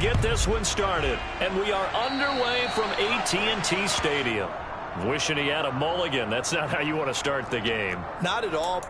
get this one started. And we are underway from AT&T Stadium. Wishing he had a mulligan. That's not how you want to start the game. Not at all.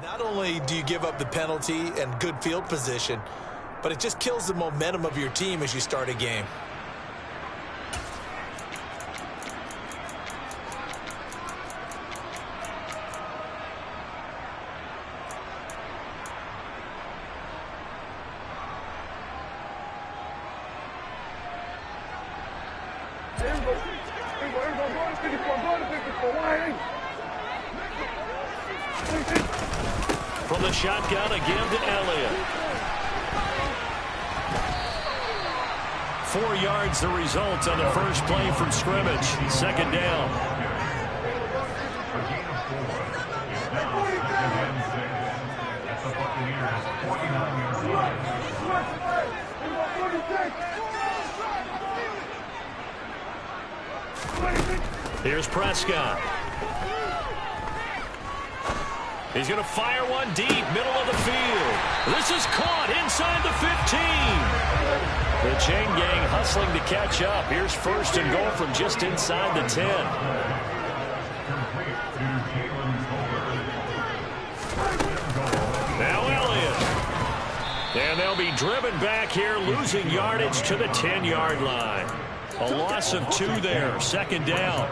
Not only do you give up the penalty and good field position, but it just kills the momentum of your team as you start a game. From the shotgun again to Elliott. 4 yards the result on the first play from scrimmage. Second down. Here's Prescott. He's going to fire one deep, middle of the field. This is caught inside the 15. The chain gang hustling to catch up. Here's first and goal from just inside the 10. Now Elliott. And they'll be driven back here, losing yardage to the 10-yard line. A loss of 2 there, second down.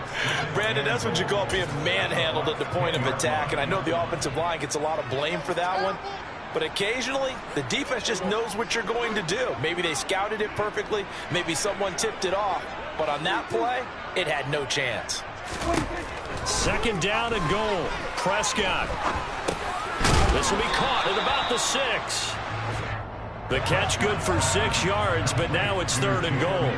Brandon, that's what you call being manhandled at the point of attack. And I know the offensive line gets a lot of blame for that one. But occasionally, the defense just knows what you're going to do. Maybe they scouted it perfectly. Maybe someone tipped it off. But on that play, it had no chance. Second down and goal. Prescott. This will be caught at about the 6. The catch good for 6 yards, but now it's third and goal.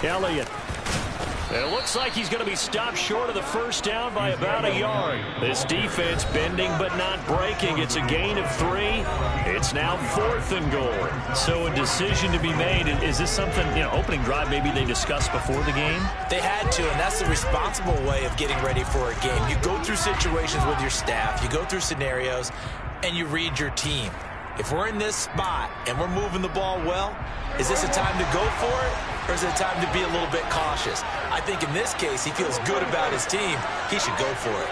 Elliott. It looks like he's going to be stopped short of the first down by about a yard. This defense bending but not breaking. It's a gain of 3. It's now 4th and goal. So a decision to be made. Is this something, opening drive maybe they discussed before the game? They had to, and that's the responsible way of getting ready for a game. You go through situations with your staff. You go through scenarios, and you read your team. If we're in this spot and we're moving the ball well, is this a time to go for it, or is it a time to be a little bit cautious? I think in this case, he feels good about his team. He should go for it.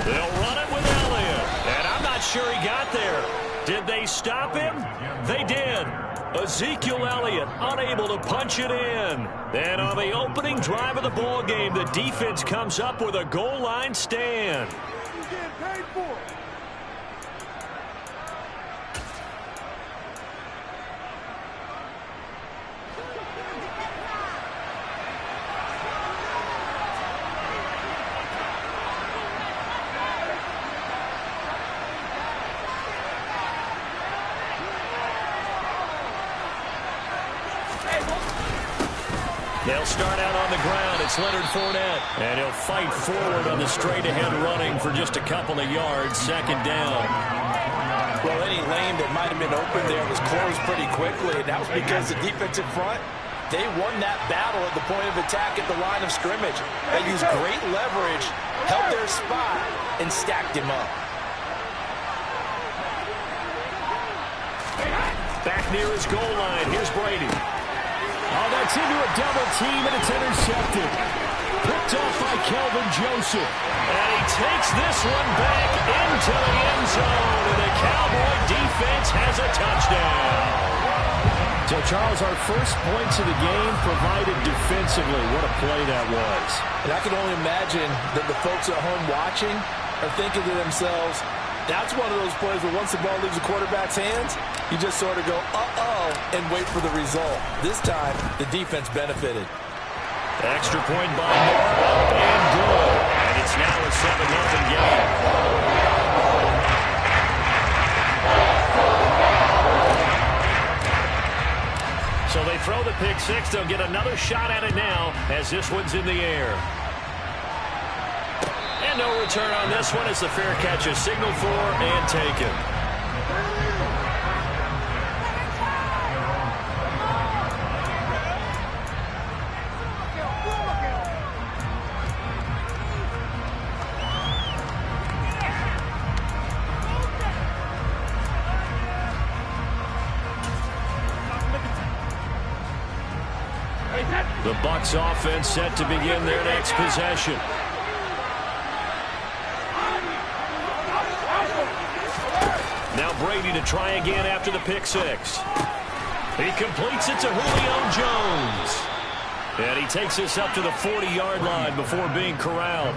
They'll run it with Elliott, and I'm not sure he got there. Did they stop him? They did. Ezekiel Elliott unable to punch it in. And on the opening drive of the ball game, the defense comes up with a goal line stand. They'll start out on the ground. It's Leonard Fournette. And he'll fight forward on the straight-ahead running for just a couple of yards. Second down. Well, any lane that might have been open there was closed pretty quickly, and that was because the defensive front, they won that battle at the point of attack at the line of scrimmage. They used great leverage, held their spot, and stacked him up. Back near his goal line. Here's Brady. Oh, that's into a double team, and it's intercepted. Picked off by Kelvin Joseph. And he takes this one back into the end zone, and the Cowboy defense has a touchdown. So, Charles, our first points of the game provided defensively. What a play that was. And I can only imagine that the folks at home watching are thinking to themselves, that's one of those plays where once the ball leaves the quarterback's hands, you just sort of go, uh-oh, and wait for the result. This time, the defense benefited. Extra point by Moore, up and good. And it's now a 7-0 game. So they throw the pick six. They'll get another shot at it now as this one's in the air. And no return on this one as the fair catch is signaled for and taken. The Bucs offense set to begin their next possession. Now Brady to try again after the pick six. He completes it to Julio Jones. And he takes this up to the 40-yard line before being corralled.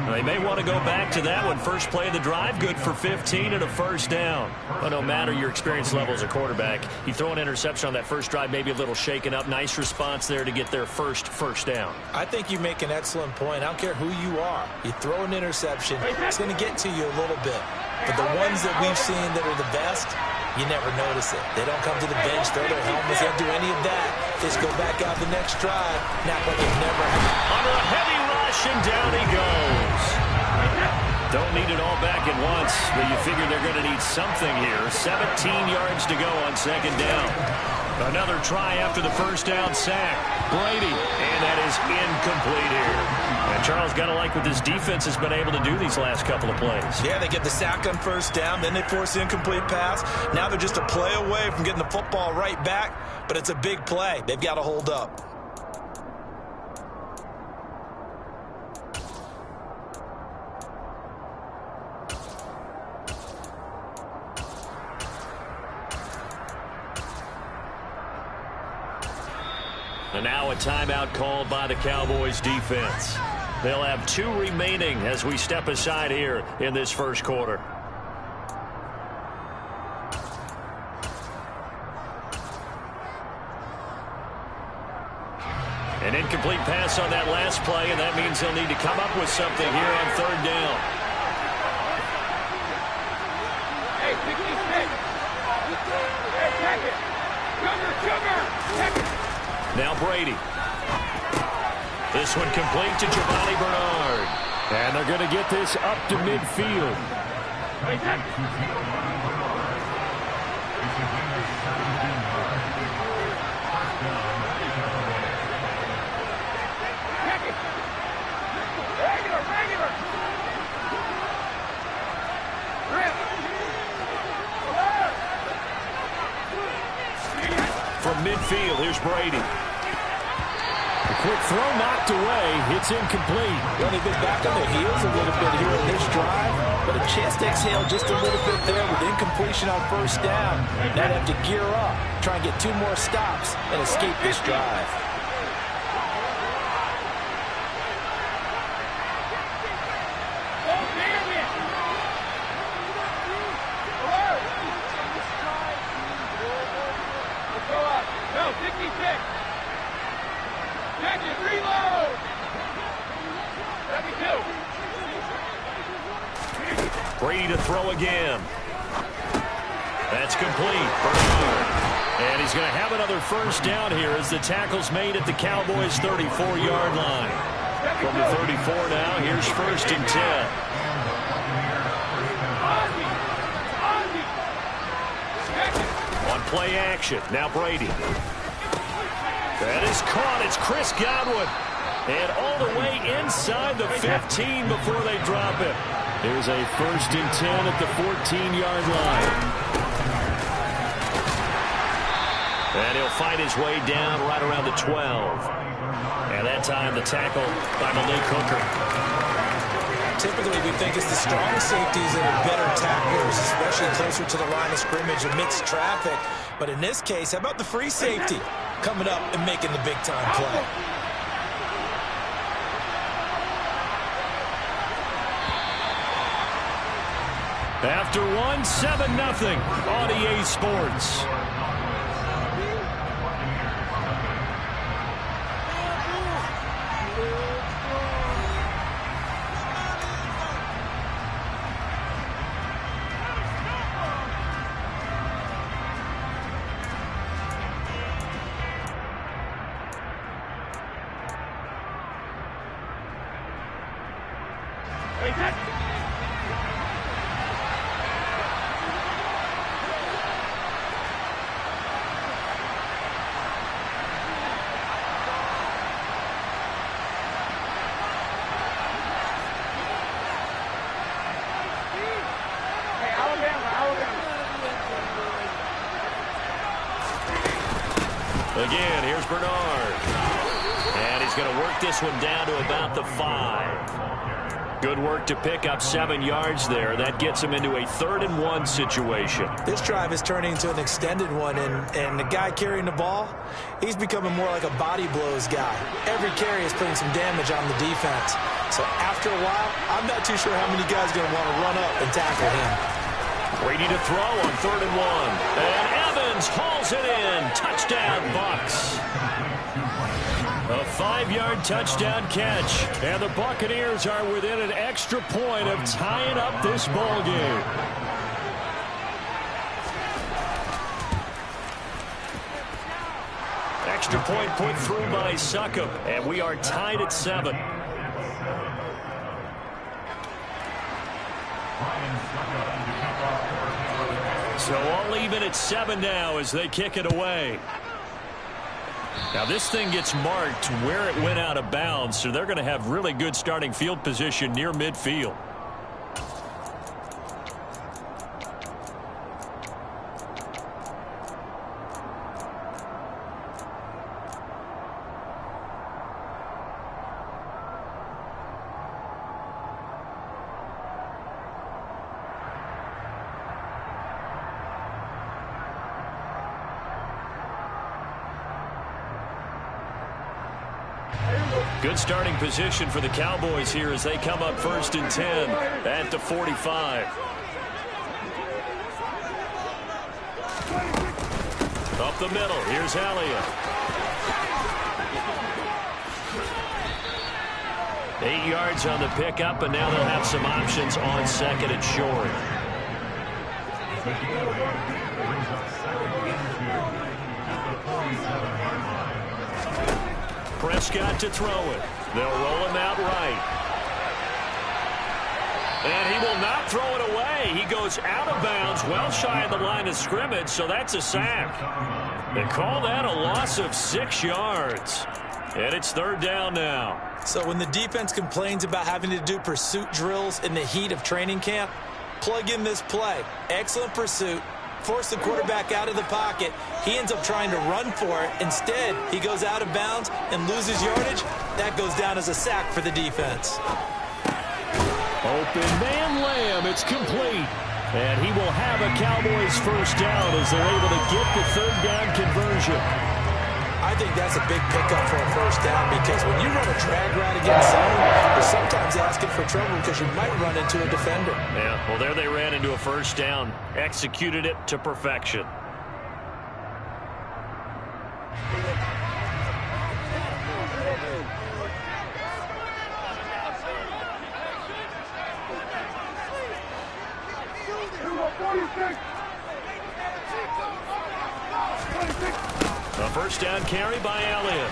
They may want to go back to that one. First play of the drive, good for 15 and a first down. But no matter your experience level as a quarterback, you throw an interception on that first drive, maybe a little shaken up. Nice response there to get their first down. I think you make an excellent point. I don't care who you are. You throw an interception, it's going to get to you a little bit. But the ones that we've seen that are the best, you never notice it. They don't come to the bench, throw their helmets, they don't do any of that. Just go back out the next drive, not like they've never had. Under a heavy rush, and down he goes. Don't need it all back at once, but you figure they're going to need something here. 17 yards to go on second down. Another try after the first down sack. Brady, and that is incomplete here. And Charles, got to like what this defense has been able to do these last couple of plays. Yeah, they get the sack on first down, then they force the incomplete pass. Now they're just a play away from getting the football right back, but it's a big play. They've got to hold up. And now a timeout called by the Cowboys defense. They'll have 2 remaining as we step aside here in this first quarter. An incomplete pass on that last play, and that means they'll need to come up with something here on third down. Hey, 66. Hey, check it. Sugar. Check it. Now Brady. This one complete to Giovanni Bernard. And they're going to get this up to midfield. From midfield, here's Brady. A quick throw knocked away. It's incomplete. Well, they've been back on their heels a little bit here in this drive, but a chance to exhale just a little bit there with incompletion on first down. Now they have to gear up, try and get 2 more stops, and escape this drive. Brady to throw again. That's complete. Bernard. And he's going to have another first down here as the tackle's made at the Cowboys' 34-yard line. From the 34 now, here's 1st and 10. On play action, now Brady. That is caught. It's Chris Godwin. And all the way inside the 15 before they drop it. Here's a 1st and 10 at the 14-yard line. And he'll find his way down right around the 12. And that time the tackle by Malik Hooker. Typically, we think it's the strong safeties that are better tacklers, especially closer to the line of scrimmage amidst traffic. But in this case, how about the free safety coming up and making the big-time play? After one, 7-0 on EA Sports. Again, here's Bernard. And he's going to work this one down to about the 5. Good work to pick up 7 yards there. That gets him into a 3rd and 1 situation. This drive is turning into an extended one, and the guy carrying the ball, he's becoming more like a body blows guy. Every carry is putting some damage on the defense. So after a while, I'm not too sure how many guys are going to want to run up and tackle him. Brady to throw on 3rd and 1. And Evans hauls it in. Touchdown, Bucs. A 5-yard touchdown catch. And the Buccaneers are within an extra point of tying up this ball game. Extra point put through by Succop. And we are tied at 7. So all even at 7 now as they kick it away. Now this thing gets marked where it went out of bounds, so they're going to have really good starting field position near midfield. Good starting position for the Cowboys here as they come up 1st and 10 at the 45. Up the middle, here's Elliott. 8 yards on the pickup, and now they'll have some options on 2nd and short. Prescott to throw it. They'll roll him out right. And he will not throw it away. He goes out of bounds, well shy of the line of scrimmage, so that's a sack. They call that a loss of 6 yards. And it's 3rd down now. So when the defense complains about having to do pursuit drills in the heat of training camp, plug in this play. Excellent pursuit. Force the quarterback out of the pocket. He ends up trying to run for it. Instead, he goes out of bounds and loses yardage. That goes down as a sack for the defense. Open man Lamb. It's complete. And he will have a Cowboys first down as they're able to get the 3rd down conversion. I think that's a big pickup for a first down because when you run a drag route against someone, you're sometimes asking for trouble because you might run into a defender. Yeah, well, there they ran into a first down. Executed it to perfection. first down carry by Elliott.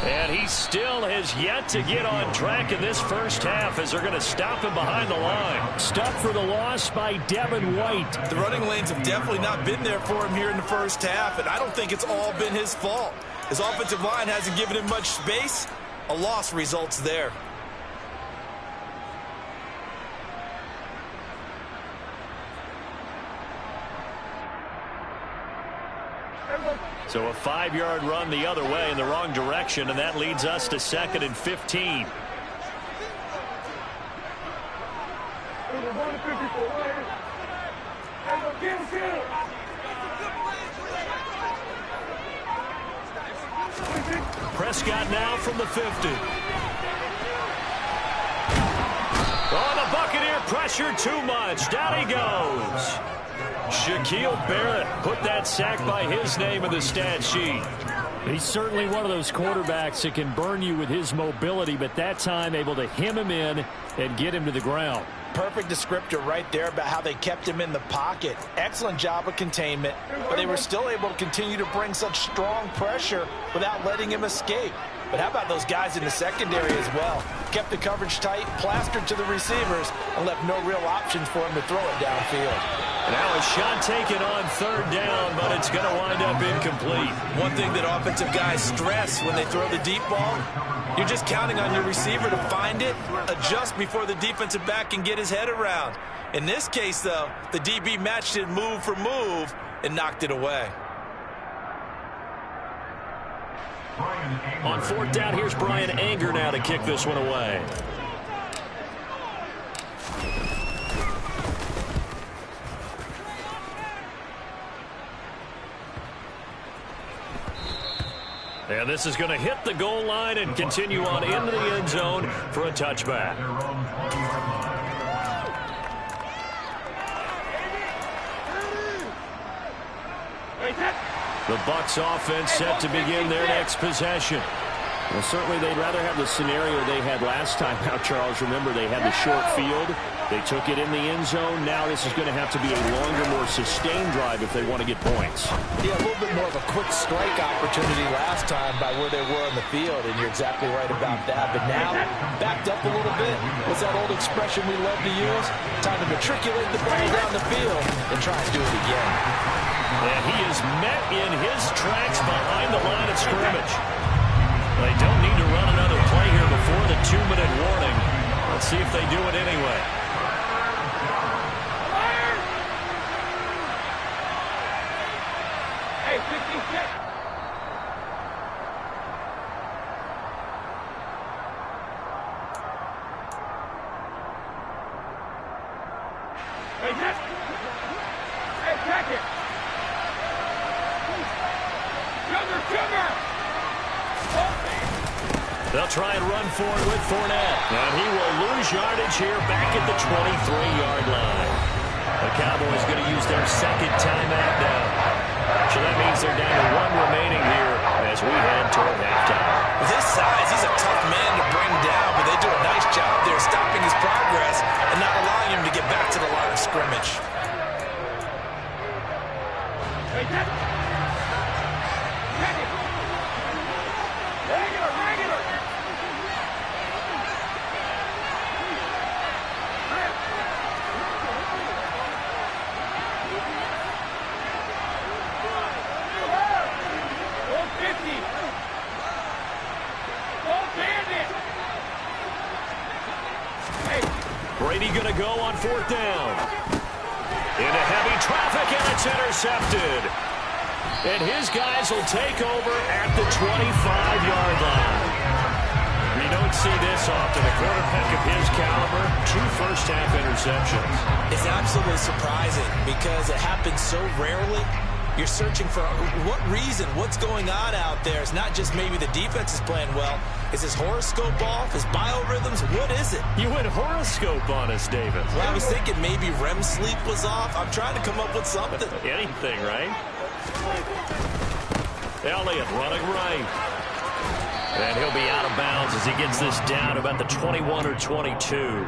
And he still has yet to get on track in this first half as they're going to stop him behind the line. Stopped for the loss by Devin White. The running lanes have definitely not been there for him here in the first half, and I don't think it's all been his fault. His offensive line hasn't given him much space. A loss results there. So a 5-yard run the other way in the wrong direction, and that leads us to 2nd and 15. Prescott now from the 50. Oh, the Buccaneer pressure too much. Down he goes. Shaquille Barrett put that sack by his name in the stat sheet. He's certainly one of those quarterbacks that can burn you with his mobility, but that time able to hem him in and get him to the ground. Perfect descriptor right there about how they kept him in the pocket. Excellent job of containment, but they were still able to continue to bring such strong pressure without letting him escape. But how about those guys in the secondary as well? Kept the coverage tight, plastered to the receivers, and left no real options for him to throw it downfield. Now a shot taken on 3rd down, but it's going to wind up incomplete. One thing that offensive guys stress when they throw the deep ball, you're just counting on your receiver to find it, adjust before the defensive back can get his head around. In this case, though, the DB matched it move for move and knocked it away. On 4th down, here's Brian Anger now to kick this one away. And this is going to hit the goal line and continue on into the end zone for a touchback. The Bucs offense set to begin their next possession. Well, certainly they'd rather have the scenario they had last time out, Charles. Remember, they had the short field. They took it in the end zone. Now this is going to have to be a longer, more sustained drive if they want to get points. Yeah, a little bit more of a quick strike opportunity last time by where they were on the field, and you're exactly right about that. But now, backed up a little bit. What's that old expression we love to use? Time to matriculate the ball down the field and try and do it again. And he is met in his tracks behind the line of scrimmage. They don't need to run another play here before the 2-minute warning. Let's see if they do it anyway. Hey, 56. Hey, Jack. Hey, Jacket. Sugar. They'll try and run for it with Fournette. And he will lose yardage here back at the 23-yard line. The Cowboys going to use their 2nd timeout now. So that means they're down to 1 remaining here as we head toward halftime. With his size, he's a tough man to bring down, but they do a nice job there stopping his progress and not allowing him to get back to the line of scrimmage. Hey, Jack. Regular. Brady going to go on 4th down. Into heavy traffic, and it's intercepted. And his guys will take over at the 25-yard line. You don't see this often. A quarterback of his caliber, 2 first-half interceptions. It's absolutely surprising because it happens so rarely. You're searching for what reason, what's going on out there. It's not just maybe the defense is playing well. Is his horoscope off? His biorhythms? What is it? You went horoscope on us, David. Well, I was thinking maybe REM sleep was off. I'm trying to come up with something. Anything, right? Elliott running right. And he'll be out of bounds as he gets this down about the 21 or 22.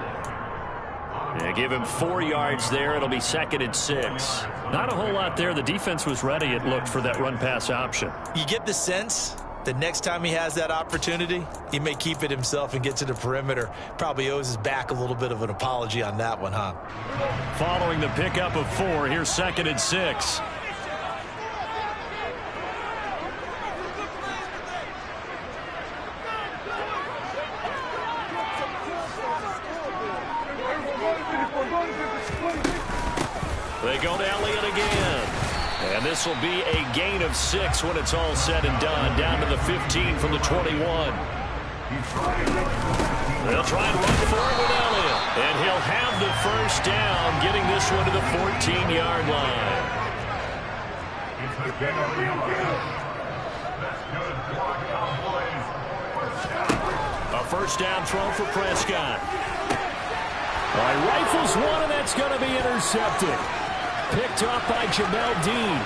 Yeah, give him 4 yards there. It'll be 2nd and 6. Not a whole lot there. The defense was ready, it looked, for that run-pass option. You get the sense the next time he has that opportunity, he may keep it himself and get to the perimeter. Probably owes his back a little bit of an apology on that one, huh? Following the pickup of 4, here's 2nd and 6. They go to Elliott again. And this will be a gain of 6 when it's all said and done. Down to the 15 from the 21. They'll try and run forward with Elliott. And he'll have the first down, getting this one to the 14-yard line. A first down throw for Prescott. All right, rifles one, and that's going to be intercepted. Picked up by Jamel Dean.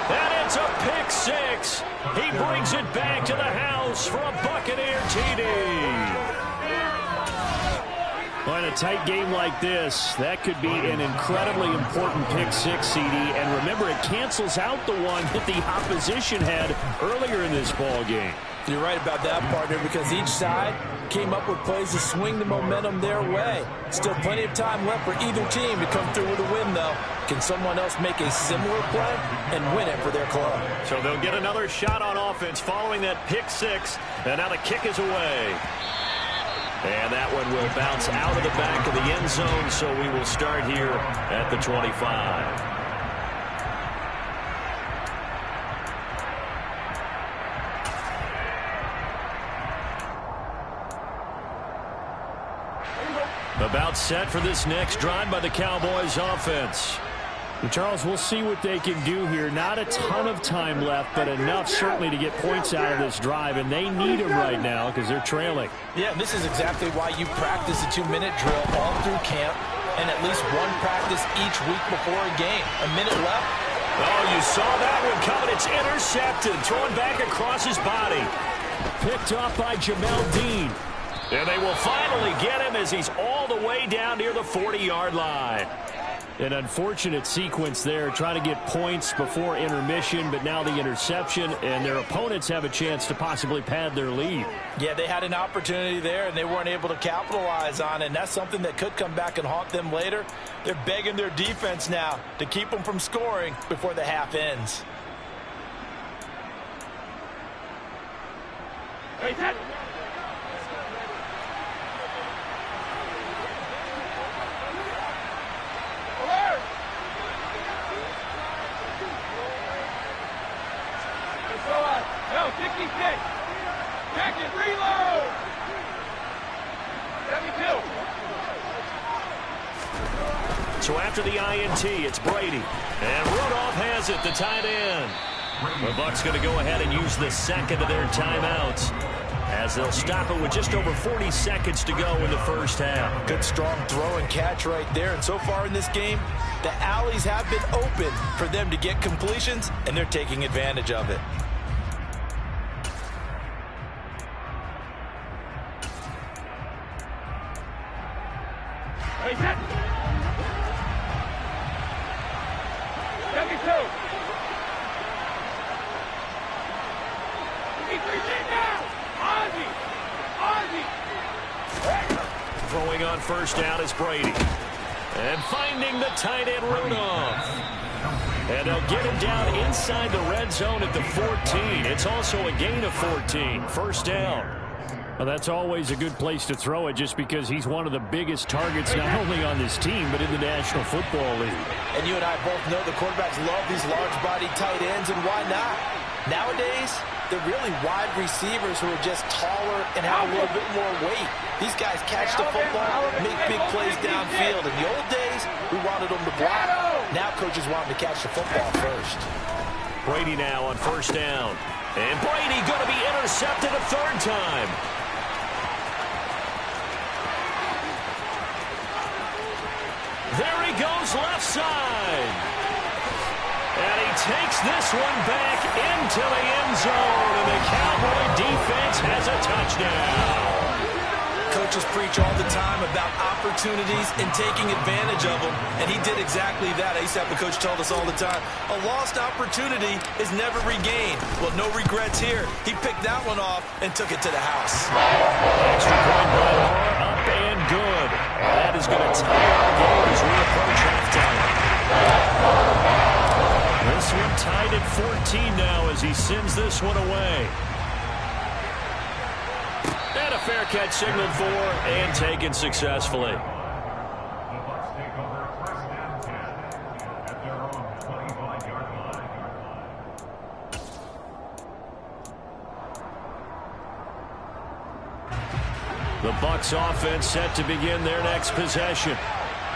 And it's a pick 6. He brings it back to the house for a Buccaneer TD. Well, in a tight game like this, that could be an incredibly important pick 6, CD. And remember, it cancels out the one that the opposition had earlier in this ball game. You're right about that, partner, because each side came up with plays to swing the momentum their way. Still plenty of time left for either team to come through with a win, though. Can someone else make a similar play and win it for their club? So they'll get another shot on offense following that pick 6. And now the kick is away. And that one will bounce out of the back of the end zone, so we will start here at the 25. About set for this next drive by the Cowboys offense. And Charles, we'll see what they can do here. Not a ton of time left, but enough certainly to get points out of this drive, and they need them right now because they're trailing. Yeah, this is exactly why you practice a 2-minute drill all through camp and at least one practice each week before a game. A minute left. Oh, you saw that one coming. It's intercepted. Throwing back across his body. Picked off by Jamel Dean. And they will finally get him as he's all the way down near the 40-yard line. An unfortunate sequence there, trying to get points before intermission, but now the interception, and their opponents have a chance to possibly pad their lead. Yeah, they had an opportunity there, and they weren't able to capitalize on it, and that's something that could come back and haunt them later. They're begging their defense now to keep them from scoring before the half ends. Hey, that. No, 66. Jacket, reload. 72. So after the INT, it's Brady. And Rudolph has it, the tight end. The Bucs going to go ahead and use the second of their timeouts as they'll stop it with just over 40 seconds to go in the first half. Good strong throw and catch right there. And so far in this game, the alleys have been open for them to get completions, and they're taking advantage of it. Hey, set. 72. 53 now. Ozzie. Throwing on first down is Brady. And finding the tight end Rudolph. And they'll get him down inside the red zone at the 14. It's also a gain of 14. First down. Well, that's always a good place to throw it just because he's one of the biggest targets not only on this team but in the National Football League. And you and I both know the quarterbacks love these large-bodied tight ends, and why not? Nowadays, they're really wide receivers who are just taller and have a little bit more weight. These guys catch the football, make big plays downfield. In the old days, we wanted them to block. Now coaches want them to catch the football first. Brady now on first down. And Brady going to be intercepted a third time. There he goes left side. And he takes this one back into the end zone, and the Cowboy defense has a touchdown. Coaches preach all the time about opportunities and taking advantage of them, and he did exactly that. I used to have a coach tell us all the time, a lost opportunity is never regained. Well, no regrets here. He picked that one off and took it to the house. Extra point by Laura, up and good. That is going to tie our game as we approach halftime. This one tied at 14 now as he sends this one away. And a fair catch signaled for and taken successfully. The Bucs take over first and 10 at their own 25-yard line. The Bucs offense set to begin their next possession.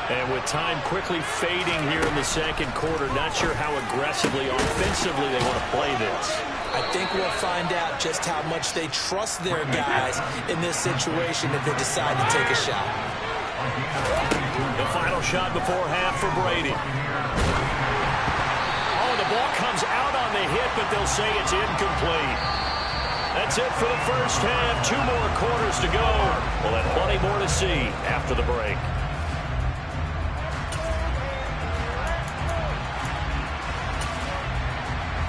And with time quickly fading here in the second quarter, not sure how aggressively, offensively they want to play this. I think we'll find out just how much they trust their guys in this situation if they decide to take a shot. The final shot before half for Brady. Oh, the ball comes out on the hit, but they'll say it's incomplete. That's it for the first half. 2 more quarters to go. We'll have plenty more to see after the break.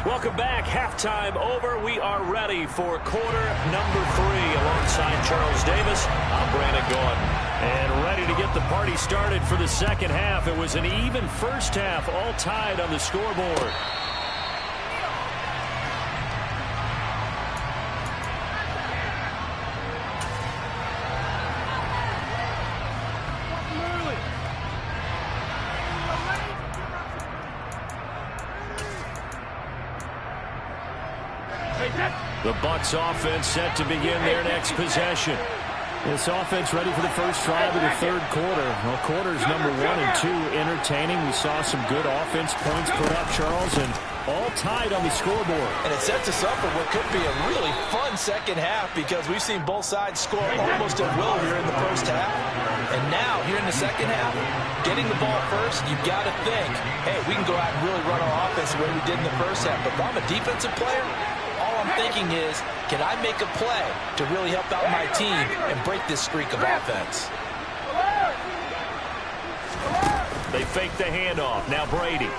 Welcome back. Halftime over. We are ready for quarter number 3. Alongside Charles Davis, I'm Brandon Gordon. And ready to get the party started for the second half. It was an even first half, all tied on the scoreboard. The Bucs offense set to begin their next possession. This offense ready for the first drive of the third quarter. Well, quarters number 1 and 2 entertaining. We saw some good offense points put up, Charles, and all tied on the scoreboard. And it sets us up for what could be a really fun second half because we've seen both sides score almost at will here in the first half. And now, here in the second half, getting the ball first, you've got to think, hey, we can go out and really run our offense the way we did in the first half. But if I'm a defensive player, all I'm thinking is, can I make a play to really help out my team and break this streak of offense? They fake the handoff. Now Brady.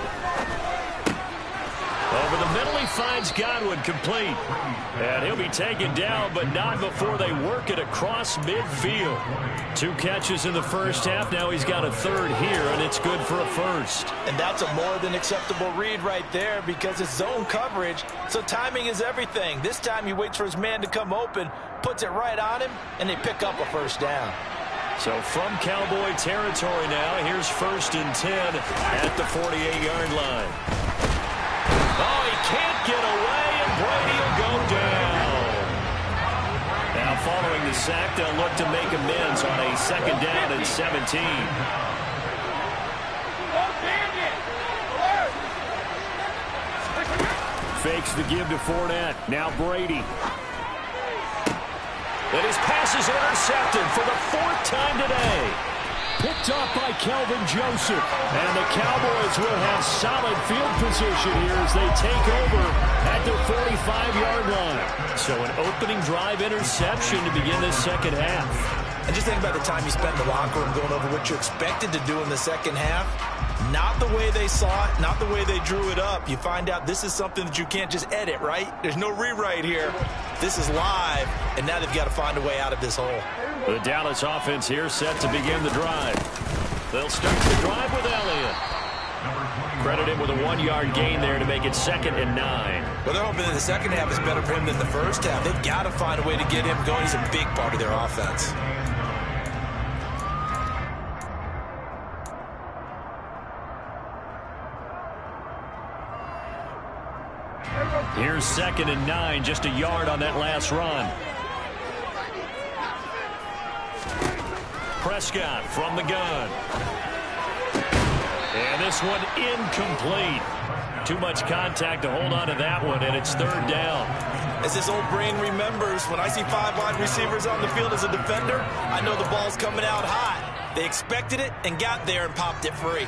Over the middle, he finds Godwin complete. And he'll be taken down, but not before they work it across midfield. 2 catches in the first half. Now he's got a third here, and it's good for a first. And that's a more than acceptable read right there because it's zone coverage, so timing is everything. This time he waits for his man to come open, puts it right on him, and they pick up a first down. So from Cowboy territory now, here's 1st and 10 at the 48-yard line. Oh, he can't get away, and Brady will go down. Now, following the sack, they'll look to make amends on a second down and 17. Fakes the give to Fournette. Now Brady. And his pass is intercepted for the 4th time today. Picked up by Kelvin Joseph. And the Cowboys will have solid field position here as they take over at their 45-yard line. So an opening drive interception to begin this second half. And just think about the time you spent in the locker room going over what you expected to do in the second half. Not the way they saw it, not the way they drew it up. You find out this is something that you can't just edit, right? There's no rewrite here. This is live, and now they've got to find a way out of this hole. The Dallas offense here set to begin the drive. They'll start the drive with Elliott. Credit him with a 1-yard gain there to make it 2nd and 9. Well, they're hoping that the second half is better for him than the first half. They've got to find a way to get him going. He's a big part of their offense. Here's 2nd and 9, just a yard on that last run. Prescott from the gun. And this one incomplete. Too much contact to hold on to that one, and it's 3rd down. As this old brain remembers, when I see 5 wide receivers on the field as a defender, I know the ball's coming out hot. They expected it and got there and popped it free.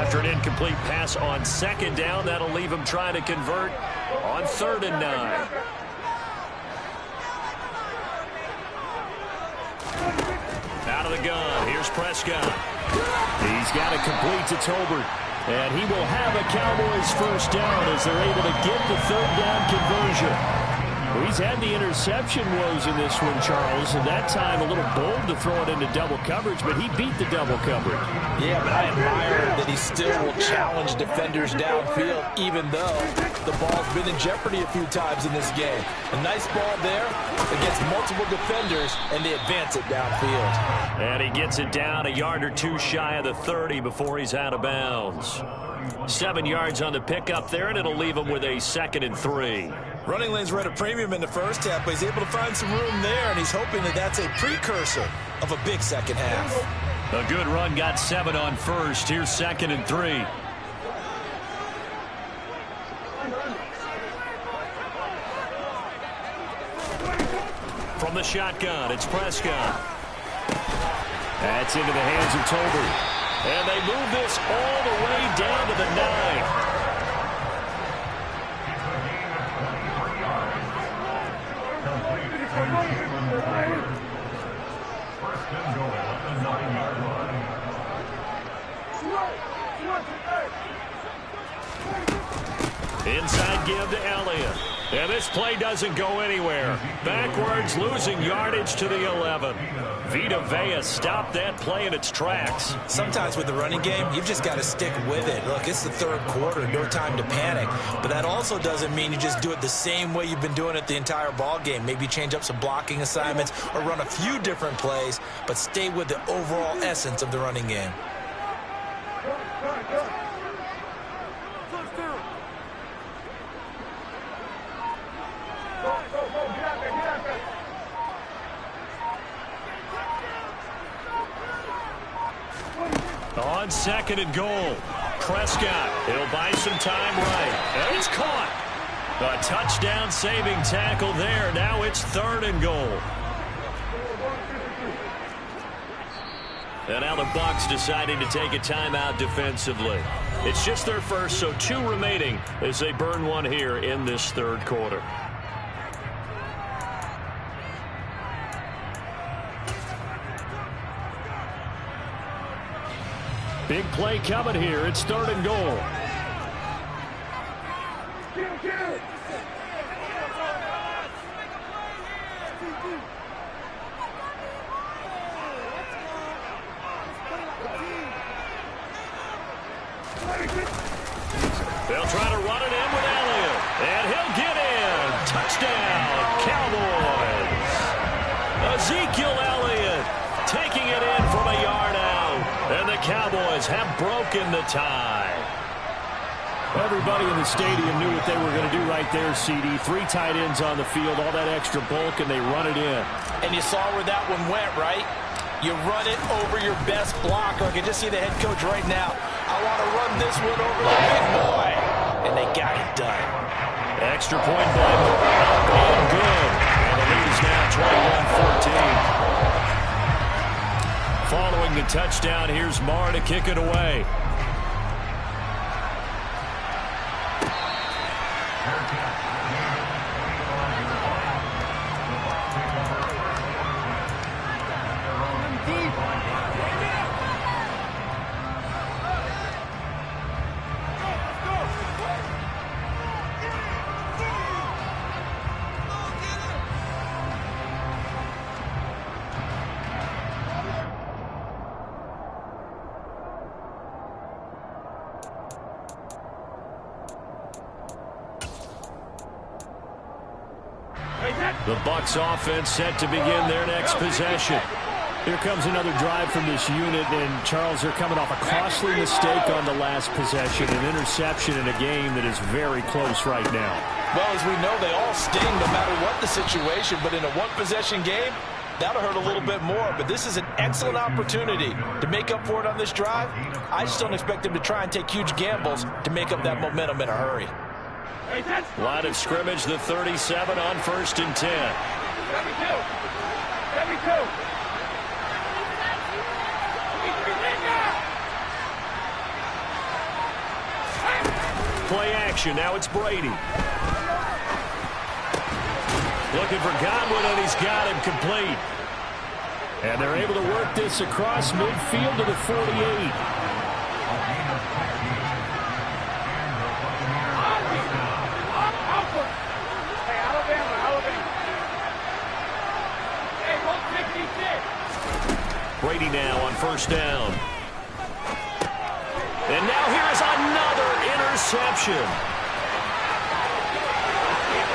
After an incomplete pass on 2nd down, that'll leave him trying to convert on 3rd and 9. Out of the gun, here's Prescott. He's got it complete to Tolbert. And he will have a Cowboys first down as they're able to get the 3rd down conversion. Well, he's had the interception woes in this one, Charles, and that time a little bold to throw it into double coverage, but he beat the double coverage. Yeah, but I admire that he still will challenge defenders downfield, even though the ball's been in jeopardy a few times in this game. A nice ball there against multiple defenders, and they advance it downfield. And he gets it down a yard or two shy of the 30 before he's out of bounds. 7 yards on the pickup there, and it'll leave him with a 2nd and 3. Running lanes were at a premium in the first half, but he's able to find some room there, and he's hoping that that's a precursor of a big second half. A good run, got 7 on first. Here's 2nd and 3. From the shotgun, it's Prescott. That's into the hands of Tolbert. And they move this all the way down to the 9. Inside give to Elliott. And this play doesn't go anywhere. Backwards, losing yardage to the 11. Vita Vea stopped that play in its tracks. Sometimes with the running game, you've just got to stick with it. Look, it's the 3rd quarter, no time to panic. But that also doesn't mean you just do it the same way you've been doing it the entire ball game. Maybe change up some blocking assignments or run a few different plays, but stay with the overall essence of the running game. On 2nd and goal, Prescott. He'll buy some time right. And it's caught. A touchdown saving tackle there. Now it's 3rd and goal. And now the Bucs deciding to take a timeout defensively. It's just their first, so 2 remaining as they burn one here in this 3rd quarter. Big play coming here. It's 3rd and goal. They'll try to run it in with Elliott. And he'll get in. Touchdown, Cowboys. Ezekiel Elliott taking it in from a yard out. And the Cowboys have broken the tie. Everybody in the stadium knew what they were going to do right there, CD. 3 tight ends on the field, all that extra bulk, and they run it in. And you saw where that one went, right? You run it over your best blocker. I can just see the head coach right now. I want to run this one over the big boy. And they got it done. Extra point by up and good. And the lead is now 21-14. Following the touchdown, here's Marr to kick it away. The Bucs offense set to begin their next possession. Here comes another drive from this unit, and Charles, they're coming off a costly mistake on the last possession, an interception in a game that is very close right now. Well, as we know, they all sting no matter what the situation, but in a one-possession game, that'll hurt a little bit more. But this is an excellent opportunity to make up for it on this drive. I just don't expect them to try and take huge gambles to make up that momentum in a hurry. Line of scrimmage, the 37 on 1st and 10. 72. play action. Now it's Brady. Looking for Godwin, and he's got him complete. And they're able to work this across midfield to the 48. Brady now on first down. And now here is another interception.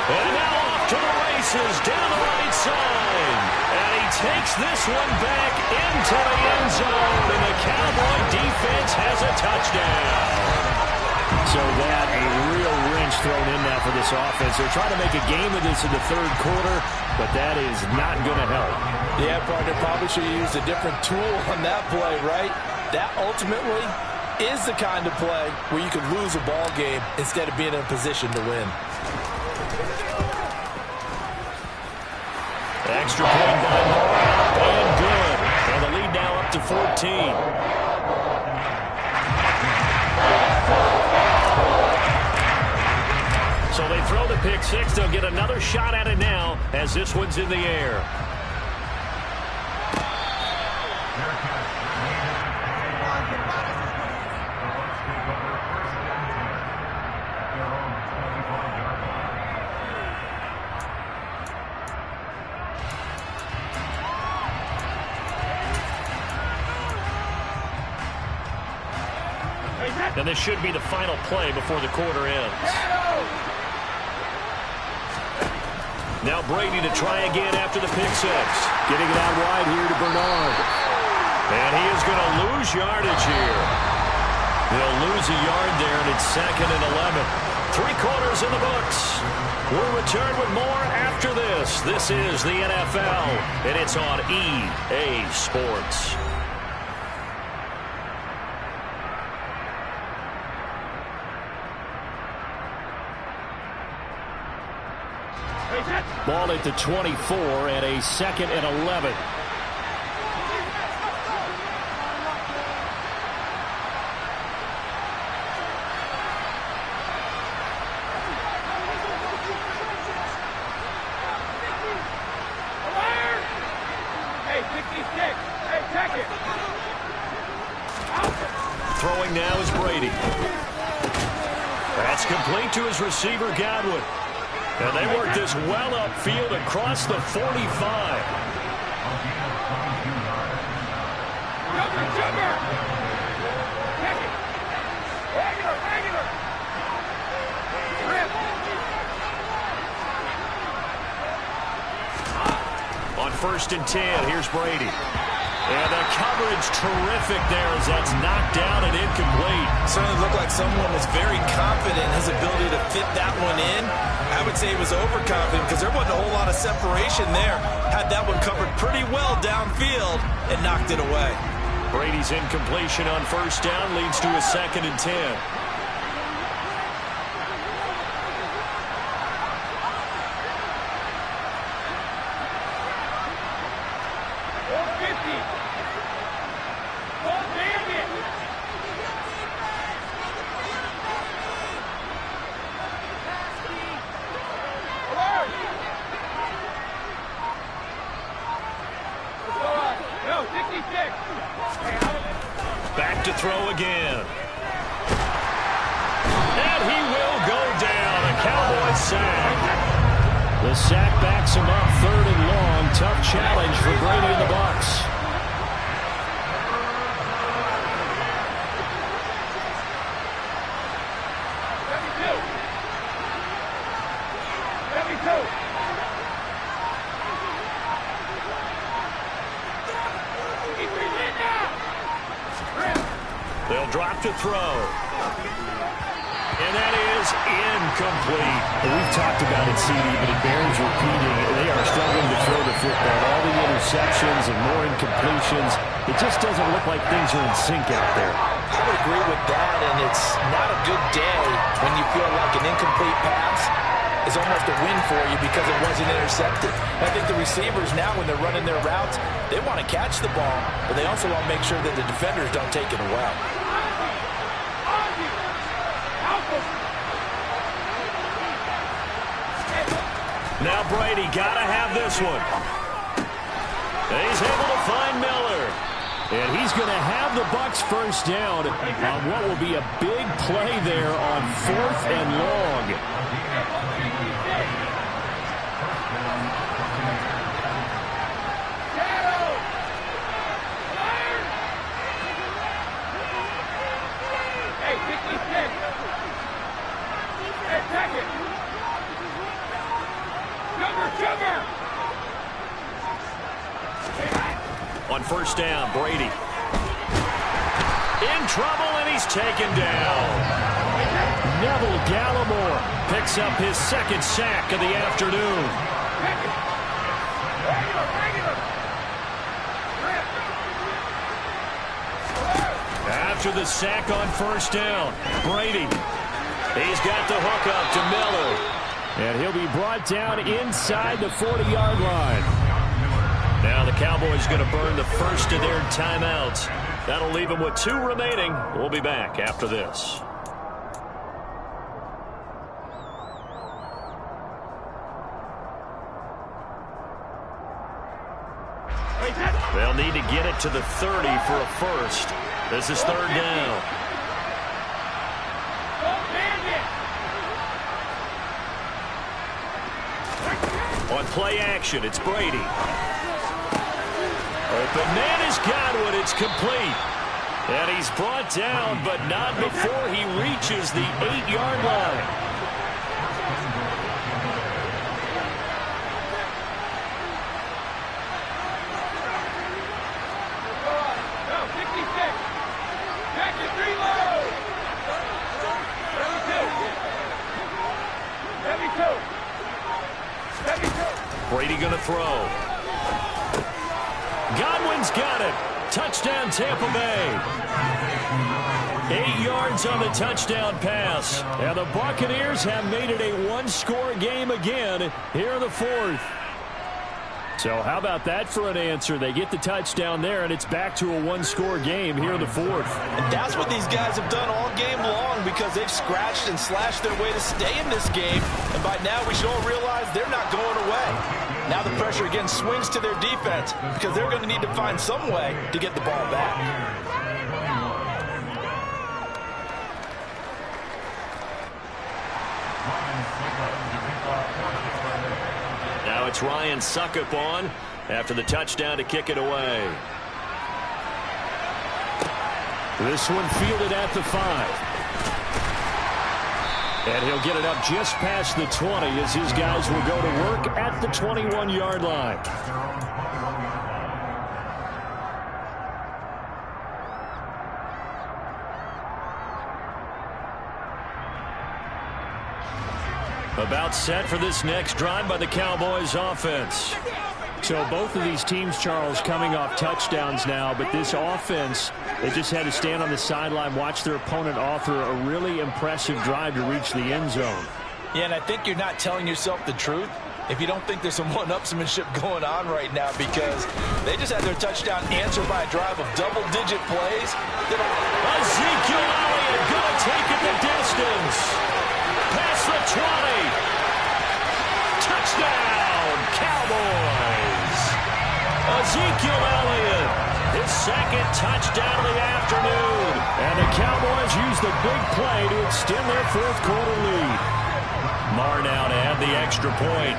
And now off to the races down the right side. And he takes this one back into the end zone. And the Cowboy defense has a touchdown. So that, a real wrench thrown in now for this offense. They're trying to make a game of this in the third quarter, but that is not going to help. Yeah, partner, probably should have used a different tool on that play, right? That ultimately is the kind of play where you could lose a ball game instead of being in a position to win. Extra point by Moore, and good. And the lead now up to 14. So they throw the pick six. They'll get another shot at it now as this one's in the air. And this should be the final play before the quarter ends. Now Brady to try again after the pick six. Getting it out wide here to Bernard. And he is going to lose yardage here. He'll lose a yard there, and it's 2nd and 11. 3 quarters in the books. We'll return with more after this. This is the NFL, and it's on EA Sports. Ball at the 24 and a 2nd and 11. Hey, 66. Hey, check it. Throwing now is Brady. That's complete to his receiver, Godwin. And they work this well upfield across the 45. Jumper. Check it. Regular. On 1st and 10, here's Brady. And the coverage terrific there as that's knocked down and incomplete. Certainly looked like someone was very confident in his ability to fit that one in. I would say he was overconfident because there wasn't a whole lot of separation there. Had that one covered pretty well downfield and knocked it away. Brady's incompletion on 1st down leads to a 2nd and 10. Back to throw again. And he will go down. A Cowboy sack. The sack backs him up 3rd and long. Tough challenge for Brady and the Bucs. They'll drop to throw. And that is incomplete. We've talked about it, CD, but it bears repeating. They are struggling to throw the football. All the interceptions and more incompletions. It just doesn't look like things are in sync out there. I would agree with that, and it's not a good day when you feel like an incomplete pass is almost a win for you because it wasn't intercepted. I think the receivers now, when they're running their routes, they want to catch the ball, but they also want to make sure that the defenders don't take it away. Now Brady got to have this one. He's able to find Miller. And he's going to have the Bucs first down on what will be a big play there on 4th and long. On first down, Brady. In trouble, and he's taken down. Neville Gallimore picks up his 2nd sack of the afternoon. After the sack on first down, Brady. He's got the hook up to Miller. And he'll be brought down inside the 40-yard line. Now the Cowboys going to burn the first of their timeouts. That'll leave them with 2 remaining. We'll be back after this. They'll need to get it to the 30 for a first. This is 3rd down. On play action, it's Brady. Open man has got one. It's complete. And he's brought down, but not before he reaches the 8-yard line. Brady going to throw. Godwin's got it. Touchdown, Tampa Bay. 8 yards on the touchdown pass. And the Buccaneers have made it a 1-score game again here in the 4th. So how about that for an answer? They get the touchdown there, and it's back to a 1-score game here in the 4th. And that's what these guys have done all game long because they've scratched and slashed their way to stay in this game. And by now we should all realize they're not going away. Now the pressure again swings to their defense because they're going to need to find some way to get the ball back. Now it's Ryan Suckup on after the touchdown to kick it away. This one fielded at the 5. And he'll get it up just past the 20 as his guys will go to work at the 21-yard line. About set for this next drive by the Cowboys offense. So both of these teams, Charles, coming off touchdowns now, but this offense, they just had to stand on the sideline, watch their opponent author a really impressive drive to reach the end zone. Yeah, and I think you're not telling yourself the truth if you don't think there's some one-upsmanship going on right now because they just had their touchdown answered by a drive of double-digit plays. Ezekiel Elliott going to take it the distance. Past the 20. Touchdown, Cowboys. Ezekiel Elliott, his 2nd touchdown of the afternoon. And the Cowboys use the big play to extend their 4th quarter lead. Marr now to add the extra point.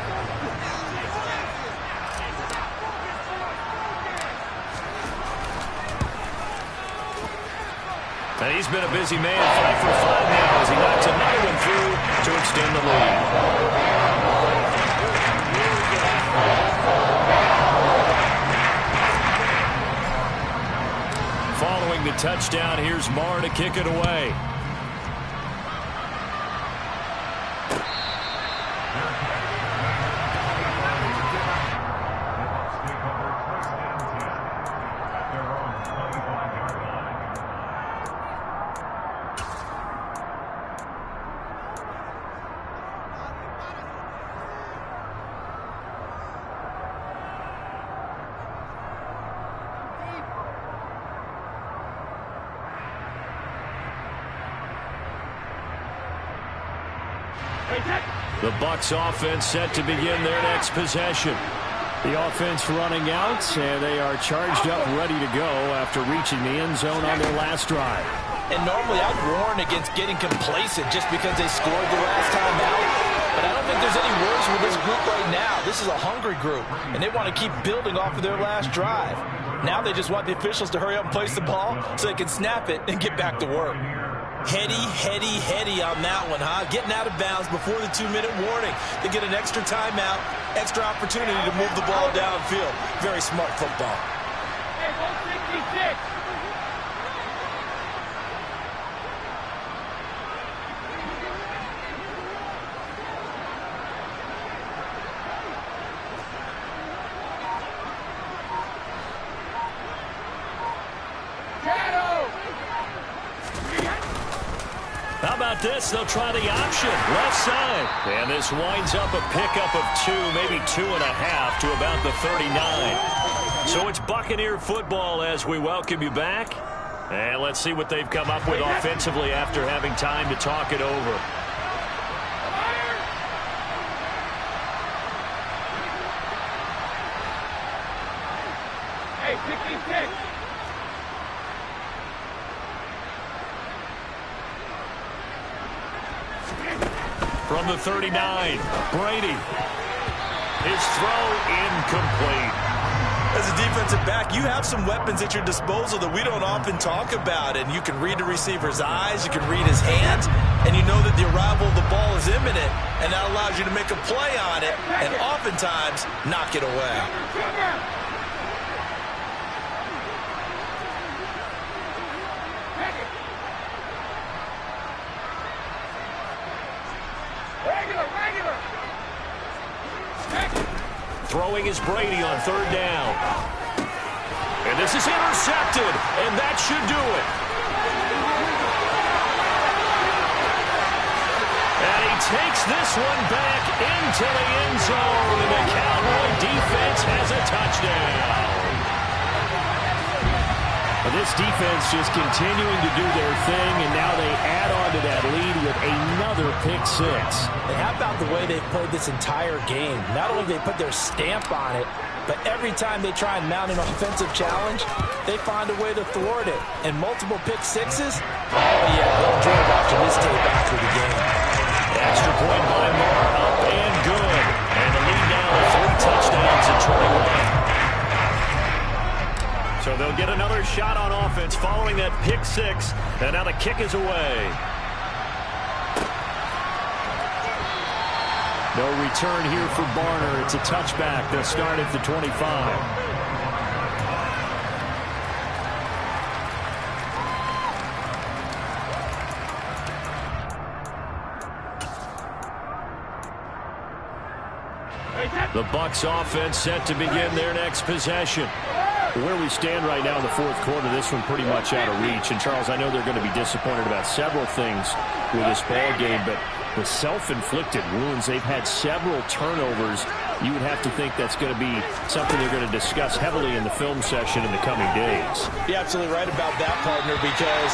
And he's been a busy man, 5 for 5 now as he knocks another one through to extend the lead. Following the touchdown, here's Marr to kick it away. The Bucs offense set to begin their next possession. The offense running out, and they are charged up, ready to go after reaching the end zone on their last drive. And normally I'd warn against getting complacent just because they scored the last time out. But I don't think there's any worries with this group right now. This is a hungry group, and they want to keep building off of their last drive. Now they just want the officials to hurry up and place the ball so they can snap it and get back to work. Heady on that one, huh? Getting out of bounds before the 2-minute warning. They get an extra timeout, extra opportunity to move the ball downfield. Very smart football. Hey, 166. How about this? They'll try the option. Left side. And this winds up a pickup of 2, maybe 2.5 to about the 39. So it's Buccaneer football as we welcome you back. And let's see what they've come up with offensively after having time to talk it over. Hey, 66. From the 39, Brady. His throw incomplete. As a defensive back, you have some weapons at your disposal that we don't often talk about. And you can read the receiver's eyes, you can read his hands, and you know that the arrival of the ball is imminent, and that allows you to make a play on it and oftentimes knock it away. Throwing is Brady on 3rd down. And this is intercepted, and that should do it. And he takes this one back into the end zone, and the Cowboy defense has a touchdown. Well, this defense just continuing to do their thing, and now they add on to that lead with another pick 6. And how about the way they've played this entire game? Not only do they put their stamp on it, but every time they try and mount an offensive challenge, they find a way to thwart it. And multiple pick 6s? Oh, yeah, they'll enjoy watching this tape after the game. Extra point by Moore, up and good. And the lead now with 3 touchdowns at 21. So they'll get another shot on offense following that pick 6. And now the kick is away. No return here for Barner. It's a touchback. They'll start at the 25. The Bucs offense set to begin their next possession. Where we stand right now in the 4th quarter, this one pretty much out of reach. And, Charles, I know they're going to be disappointed about several things with this ball game, but the self-inflicted wounds, they've had several turnovers. You would have to think that's going to be something they're going to discuss heavily in the film session in the coming days. You're absolutely right about that, partner, because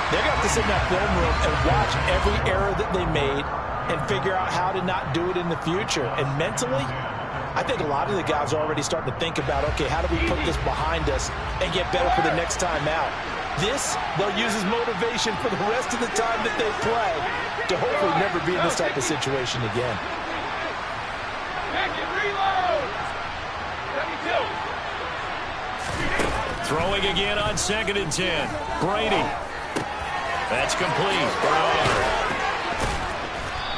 they're going to have to sit in that film room and watch every error that they made and figure out how to not do it in the future. And mentally, I think a lot of the guys are already starting to think about, okay, how do we put this behind us and get better for the next time out? This, they'll use as motivation for the rest of the time that they play to hopefully never be in this type of situation again. Throwing again on 2nd and 10. Brady. That's complete.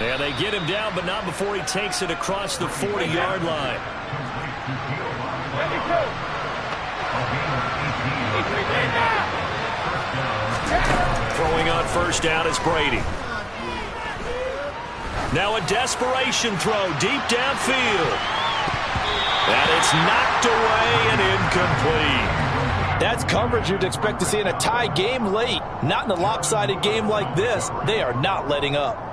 And they get him down, but not before he takes it across the 40-yard line. Throwing on 1st down is Brady. Now a desperation throw deep downfield. And it's knocked away and incomplete. That's coverage you'd expect to see in a tie game late. Not in a lopsided game like this. They are not letting up.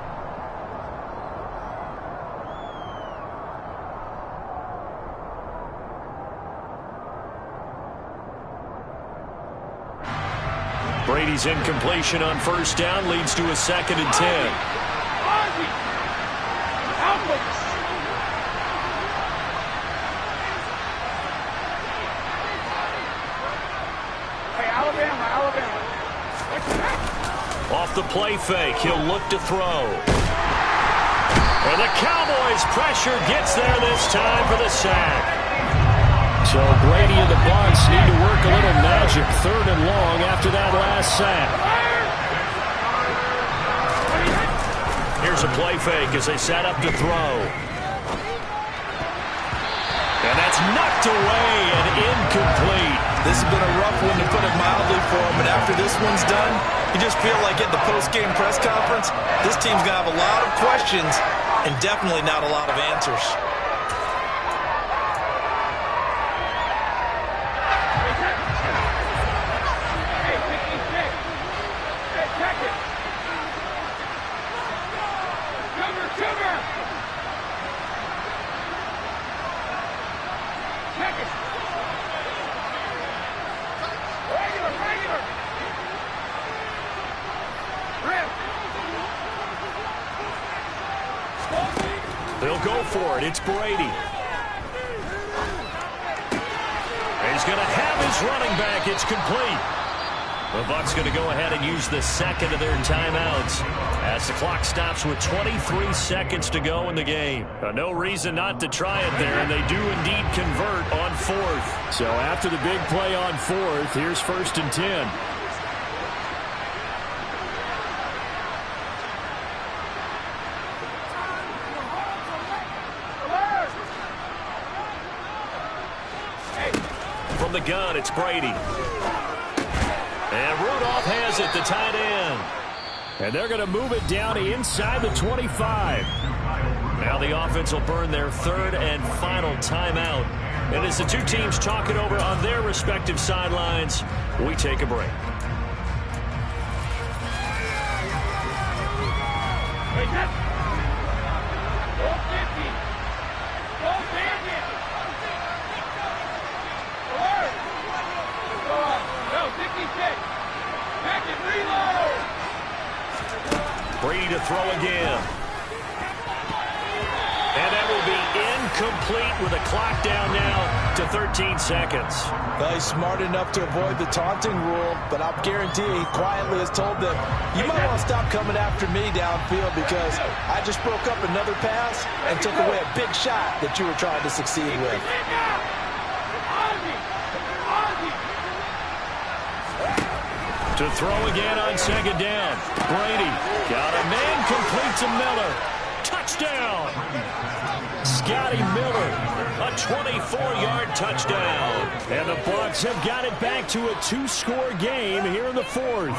Brady's incompletion on 1st down leads to a 2nd and 10. Alabama, Alabama. Off the play fake, he'll look to throw. And the Cowboys' pressure gets there this time for the sack. So Brady and the Bucs need to work a little magic 3rd and long after that last sack. Here's a play fake as they set up to throw. And that's knocked away and incomplete. This has been a rough one, to put it mildly, for him. And after this one's done, you just feel like at the post-game press conference, this team's going to have a lot of questions and definitely not a lot of answers. Hey, 56. Hey, check it. Cover, cover. Check it. Regular, regular. Rip. They'll go for it. It's Brady. He's going to have his running back. It's complete. The Bucs going to go ahead and use the second of their timeouts as the clock stops with 23 seconds to go in the game. No reason not to try it there, and they do indeed convert on 4th. So after the big play on 4th, here's 1st and 10. From the gun, it's Brady. And Rudolph has it, the tight end. And they're going to move it down inside the 25. Now the offense will burn their 3rd and final timeout. And as the two teams talk it over on their respective sidelines, we take a break. Hey, that's... Go 50. Go bandit. Alert. No, 66. Back and reload. Brady to throw again. And that will be incomplete with a clock down now to 13 seconds. Well, he's smart enough to avoid the taunting rule, but I'll guarantee he quietly has told them, you might want to stop coming after me downfield because I just broke up another pass and took away a big shot that you were trying to succeed with. To throw again on 2nd down. Brady got a man, complete to Miller. Touchdown! Scotty Miller, a 24-yard touchdown. And the Bucs have got it back to a 2-score game here in the 4th.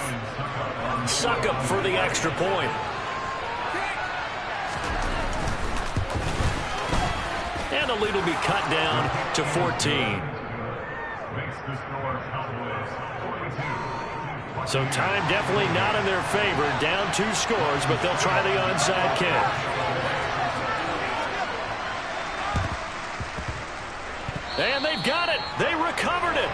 Suck up for the extra point. And the lead will be cut down to 14. Makes the score Cowboys 42. So time definitely not in their favor. Down 2 scores, but they'll try the onside kick. And they've got it. They recovered it.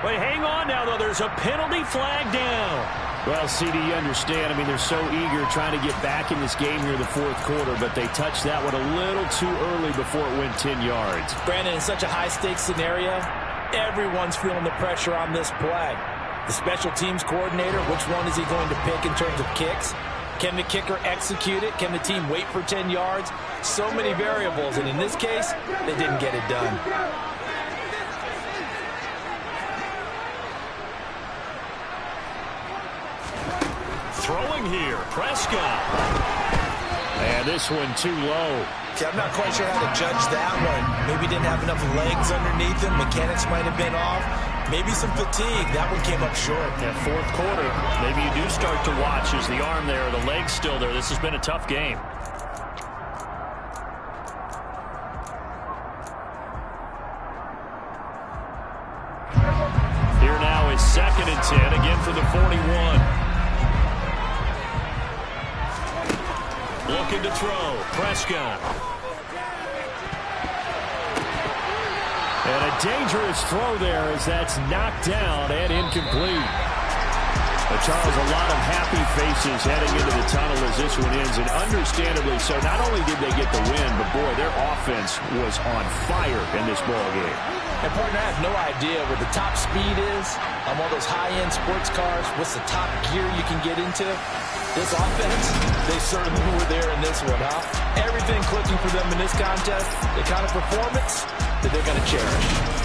Wait, hang on now, though. There's a penalty flag down. Well, CD, you understand. I mean, they're so eager trying to get back in this game here in the 4th quarter, but they touched that one a little too early before it went 10 yards. Brandon, in such a high-stakes scenario, everyone's feeling the pressure on this play. The special teams coordinator, which one is he going to pick in terms of kicks? Can the kicker execute it? Can the team wait for 10 yards? So many variables, and in this case, they didn't get it done. Throwing here, Prescott. And this one too low. Okay, I'm not quite sure how to judge that one. Maybe didn't have enough legs underneath him. Mechanics might have been off. Maybe some fatigue. That one came up short. That 4th quarter, maybe you do start to watch. Is the arm there, the leg's still there? This has been a tough game. Here now is 2nd and 10, again for the 41. Looking to throw, Prescott. And a dangerous throw there as that's knocked down and incomplete. But Charles, a lot of happy faces heading into the tunnel as this one ends, and understandably so. Not only did they get the win, but boy, their offense was on fire in this ball game. And partner, I have no idea what the top speed is on all those high-end sports cars. What's the top gear you can get into? This offense, they certainly were there in this one, huh? Everything clicking for them in this contest, the kind of performance that they're going to cherish.